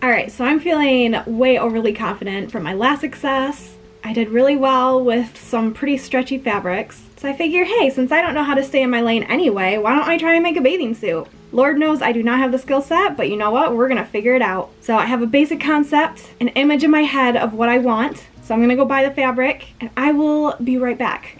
Alright, so I'm feeling way overly confident from my last success. I did really well with some pretty stretchy fabrics. So I figure, hey, since I don't know how to stay in my lane anyway, why don't I try and make a bathing suit? Lord knows I do not have the skill set, but you know what? We're gonna figure it out. So I have a basic concept, an image in my head of what I want. So I'm gonna go buy the fabric and I will be right back.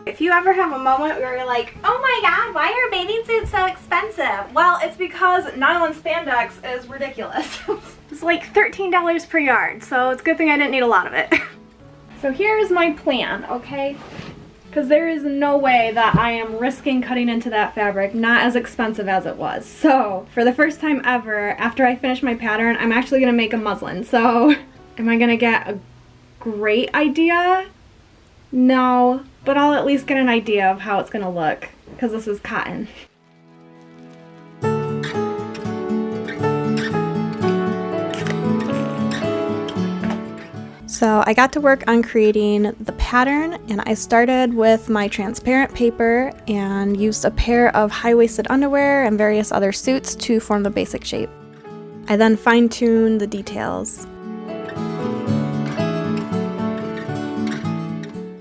If you ever have a moment where you're like, oh my god, why are bathing suits so expensive? Well, it's because nylon spandex is ridiculous. It's like $13 per yard, so it's a good thing I didn't need a lot of it. So here's my plan, okay? Because there is no way that I am risking cutting into that fabric, not as expensive as it was. So for the first time ever, after I finish my pattern, I'm actually gonna make a muslin. So am I gonna get a great idea? No, but I'll at least get an idea of how it's gonna look, because this is cotton. So I got to work on creating the pattern, and I started with my transparent paper and used a pair of high-waisted underwear and various other suits to form the basic shape. I then fine-tuned the details.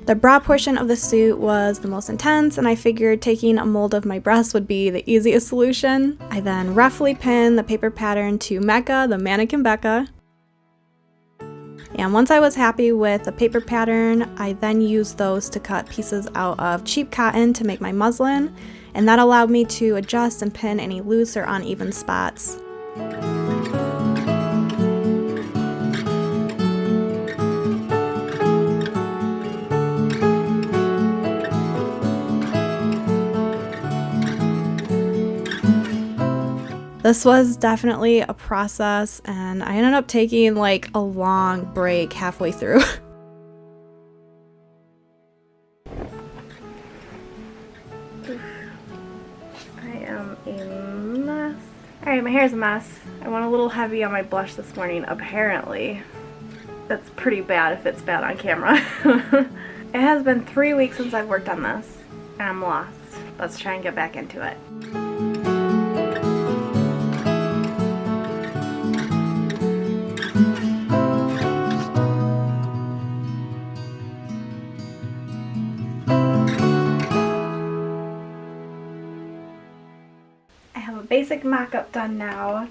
The bra portion of the suit was the most intense, and I figured taking a mold of my breasts would be the easiest solution. I then roughly pinned the paper pattern to Mecca, the mannequin Becca. And once I was happy with the paper pattern, I then used those to cut pieces out of cheap cotton to make my muslin, and that allowed me to adjust and pin any loose or uneven spots. This was definitely a process, and I ended up taking like a long break halfway through. I am a mess. Alright, my hair's a mess. I went a little heavy on my blush this morning, apparently. That's pretty bad if it's bad on camera. It has been 3 weeks since I've worked on this, and I'm lost. Let's try and get back into it. Basic mock-up done now,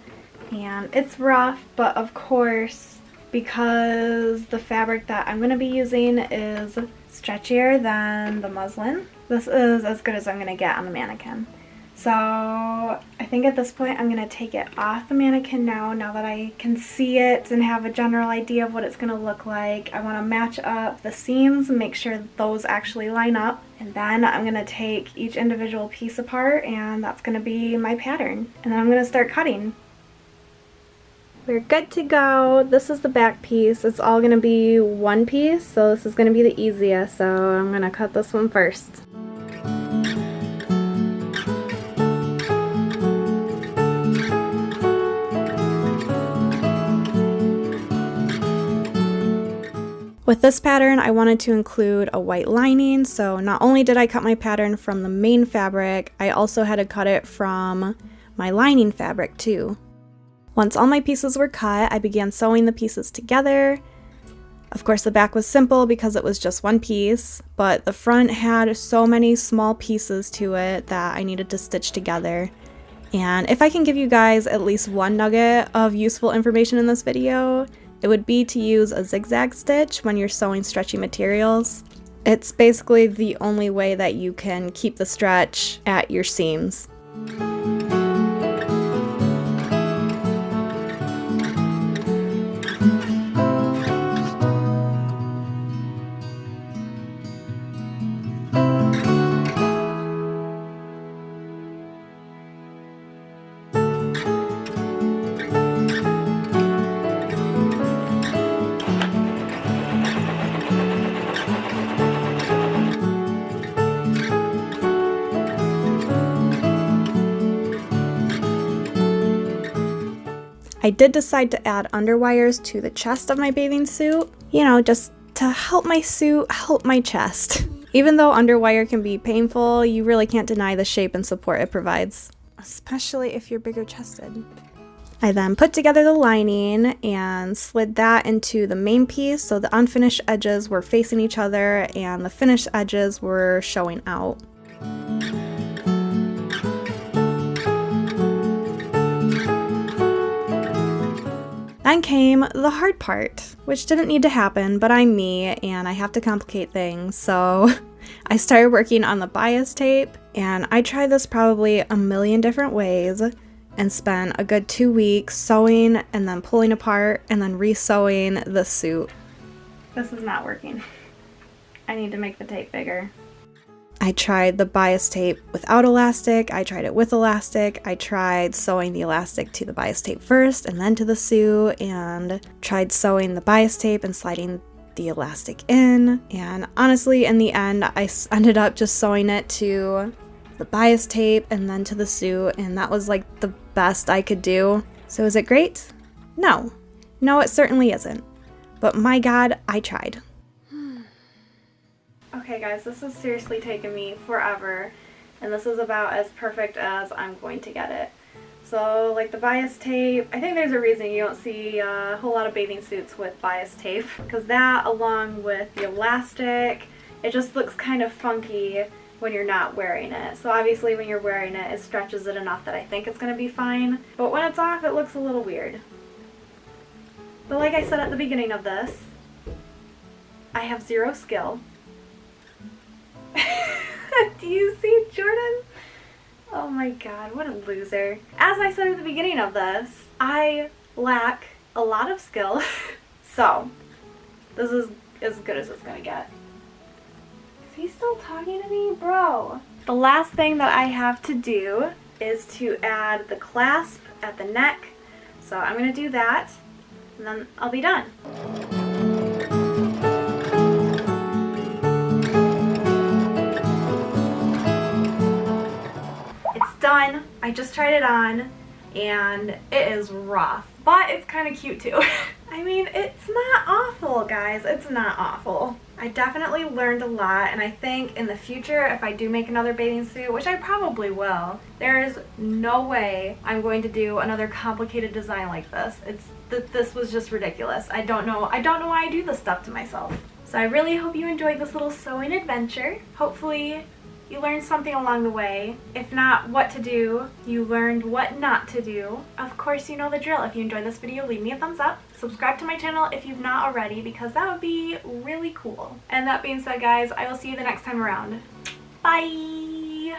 and it's rough, but of course, because the fabric that I'm going to be using is stretchier than the muslin, this is as good as I'm going to get on the mannequin. So I think at this point I'm going to take it off the mannequin now that I can see it and have a general idea of what it's going to look like. I want to match up the seams and make sure that those actually line up. And then I'm going to take each individual piece apart, and that's going to be my pattern. And then I'm going to start cutting. We're good to go. This is the back piece. It's all going to be one piece, so this is going to be the easiest. So I'm going to cut this one first. With this pattern, I wanted to include a white lining, so not only did I cut my pattern from the main fabric, I also had to cut it from my lining fabric too. Once all my pieces were cut, I began sewing the pieces together. Of course, the back was simple because it was just one piece, but the front had so many small pieces to it that I needed to stitch together. And if I can give you guys at least one nugget of useful information in this video, it would be to use a zigzag stitch when you're sewing stretchy materials. It's basically the only way that you can keep the stretch at your seams. I did decide to add underwires to the chest of my bathing suit, you know, just to help my suit help my chest. Even though underwire can be painful, you really can't deny the shape and support it provides, especially if you're bigger chested. I then put together the lining and slid that into the main piece so the unfinished edges were facing each other and the finished edges were showing out. Then came the hard part, which didn't need to happen, but I'm me and I have to complicate things, so I started working on the bias tape, and I tried this probably a million different ways and spent a good 2 weeks sewing and then pulling apart and then re-sewing the suit. This is not working. I need to make the tape bigger. I tried the bias tape without elastic, I tried it with elastic, I tried sewing the elastic to the bias tape first and then to the suit, and tried sewing the bias tape and sliding the elastic in, and honestly in the end I ended up just sewing it to the bias tape and then to the suit, and that was like the best I could do. So is it great? No. No, it certainly isn't. But my God, I tried. Okay guys, this has seriously taken me forever, and this is about as perfect as I'm going to get it. So like the bias tape, I think there's a reason you don't see a whole lot of bathing suits with bias tape, because that along with the elastic, it just looks kind of funky when you're not wearing it. So obviously when you're wearing it, it stretches it enough that I think it's going to be fine. But when it's off, it looks a little weird. But like I said at the beginning of this, I have zero skill. Do you see Jordan? Oh my God, what a loser. As I said at the beginning of this, I lack a lot of skill. So, this is as good as it's gonna get. Is he still talking to me? Bro. The last thing that I have to do is to add the clasp at the neck. So I'm gonna do that, and then I'll be done. It's done. I just tried it on, and it is rough, but it's kind of cute too. I mean, it's not awful, guys. It's not awful. I definitely learned a lot, and I think in the future, if I do make another bathing suit, which I probably will, there's no way I'm going to do another complicated design like this. This was just ridiculous. I don't know why I do this stuff to myself. So I really hope you enjoyed this little sewing adventure. Hopefully you learned something along the way. If not what to do, you learned what not to do. Of course, you know the drill. If you enjoyed this video, leave me a thumbs up. Subscribe to my channel if you've not already, because that would be really cool. And that being said, guys, I will see you the next time around. Bye!